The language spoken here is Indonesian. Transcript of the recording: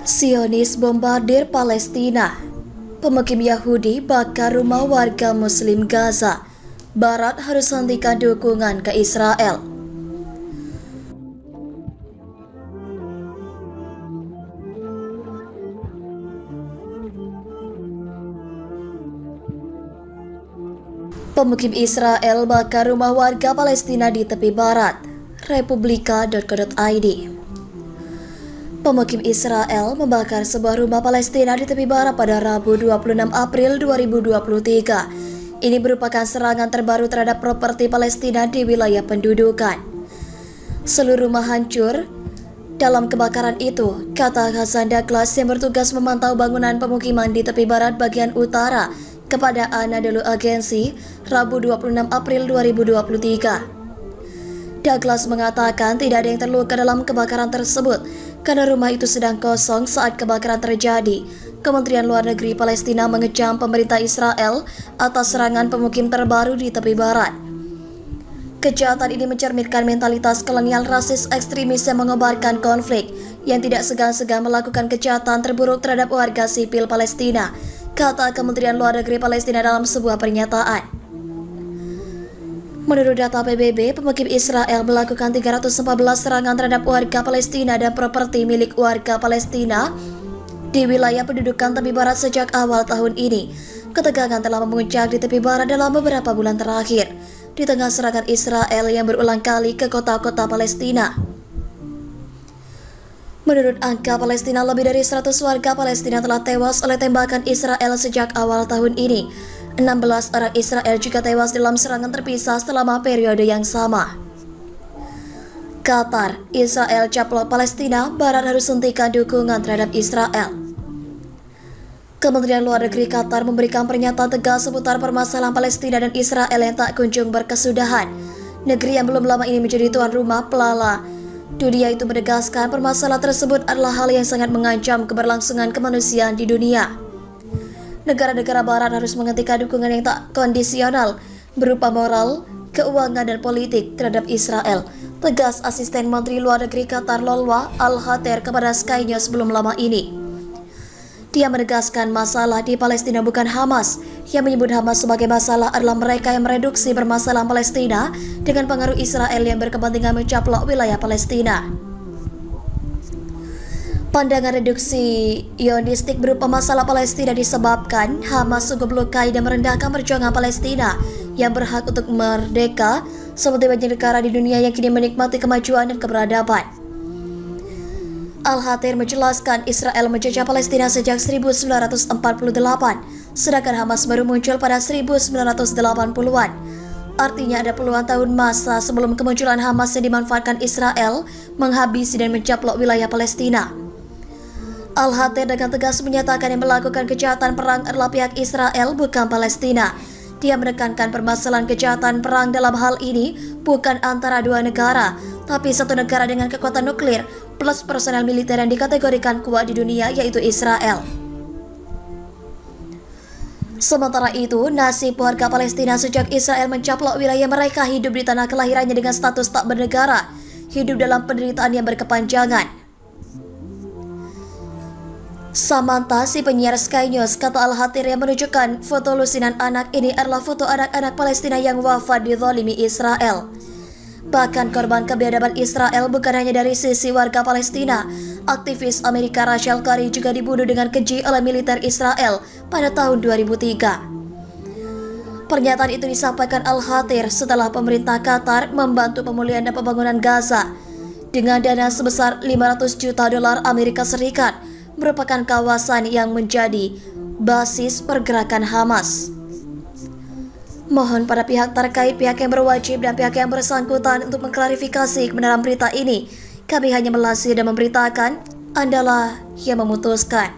Zionis bombardir Palestina. Pemukim Yahudi bakar rumah warga Muslim Gaza. Barat harus hentikan dukungan ke Israel. Pemukim Israel bakar rumah warga Palestina di tepi barat. Republika.co.id. Pemukim Israel membakar sebuah rumah Palestina di tepi barat pada Rabu 26 April 2023. Ini merupakan serangan terbaru terhadap properti Palestina di wilayah pendudukan. Seluruh rumah hancur dalam kebakaran itu, kata Hasan Douglas yang bertugas memantau bangunan pemukiman di tepi barat bagian utara kepada Anadolu Agency, Rabu 26 April 2023. Douglas mengatakan tidak ada yang terluka dalam kebakaran tersebut karena rumah itu sedang kosong saat kebakaran terjadi. Kementerian Luar Negeri Palestina mengecam pemerintah Israel atas serangan pemukim terbaru di tepi barat. Kejahatan ini mencerminkan mentalitas kolonial rasis ekstremis yang mengobarkan konflik, yang tidak segan-segan melakukan kejahatan terburuk terhadap warga sipil Palestina, kata Kementerian Luar Negeri Palestina dalam sebuah pernyataan. Menurut data PBB, pemukim Israel melakukan 314 serangan terhadap warga Palestina dan properti milik warga Palestina di wilayah pendudukan tepi barat sejak awal tahun ini. Ketegangan telah memuncak di tepi barat dalam beberapa bulan terakhir, di tengah serangan Israel yang berulang kali ke kota-kota Palestina. Menurut angka Palestina, lebih dari 100 warga Palestina telah tewas oleh tembakan Israel sejak awal tahun ini. 16 orang Israel juga tewas dalam serangan terpisah selama periode yang sama. Qatar, Israel caplok Palestina, Barat harus hentikan dukungan terhadap Israel. Kementerian Luar Negeri Qatar memberikan pernyataan tegas seputar permasalahan Palestina dan Israel yang tak kunjung berkesudahan. Negeri yang belum lama ini menjadi tuan rumah pelala dunia itu menegaskan permasalahan tersebut adalah hal yang sangat mengancam keberlangsungan kemanusiaan di dunia. Negara-negara barat harus menghentikan dukungan yang tak kondisional berupa moral, keuangan, dan politik terhadap Israel, tegas Asisten Menteri Luar Negeri Qatar Lolwa Al-Hater kepada Sky News sebelum lama ini. Dia menegaskan masalah di Palestina bukan Hamas. Yang menyebut Hamas sebagai masalah adalah mereka yang mereduksi permasalahan Palestina dengan pengaruh Israel yang berkepentingan mencaplok wilayah Palestina. Pandangan reduksi ionistik berupa masalah Palestina disebabkan Hamas sungguh melukai dan merendahkan perjuangan Palestina yang berhak untuk merdeka seperti banyak negara di dunia yang kini menikmati kemajuan dan keberadaban. Al-Hatir menjelaskan Israel menjajah Palestina sejak 1948, sedangkan Hamas baru muncul pada 1980-an. Artinya ada puluhan tahun masa sebelum kemunculan Hamas yang dimanfaatkan Israel menghabisi dan mencaplok wilayah Palestina. Al-Hatir dengan tegas menyatakan yang melakukan kejahatan perang adalah pihak Israel, bukan Palestina. Dia menekankan permasalahan kejahatan perang dalam hal ini bukan antara dua negara, tapi satu negara dengan kekuatan nuklir plus personel militer yang dikategorikan kuat di dunia, yaitu Israel. Sementara itu, nasib warga Palestina sejak Israel mencaplok wilayah mereka hidup di tanah kelahirannya dengan status tak bernegara, hidup dalam penderitaan yang berkepanjangan. Samantha, si penyiar Sky News, kata Al-Hatir yang menunjukkan foto lusinan anak ini adalah foto anak-anak Palestina yang wafat dizalimi Israel. Bahkan korban kebiadaban Israel bukan hanya dari sisi warga Palestina. Aktivis Amerika Rachel Corrie juga dibunuh dengan keji oleh militer Israel pada tahun 2003. Pernyataan itu disampaikan Al-Hatir setelah pemerintah Qatar membantu pemulihan dan pembangunan Gaza dengan dana sebesar 500 juta dolar Amerika Serikat, merupakan kawasan yang menjadi basis pergerakan Hamas. Mohon pada pihak terkait, pihak yang berwajib dan pihak yang bersangkutan untuk mengklarifikasi kebenaran berita ini. Kami hanya melasih dan memberitakan, Andalah yang memutuskan.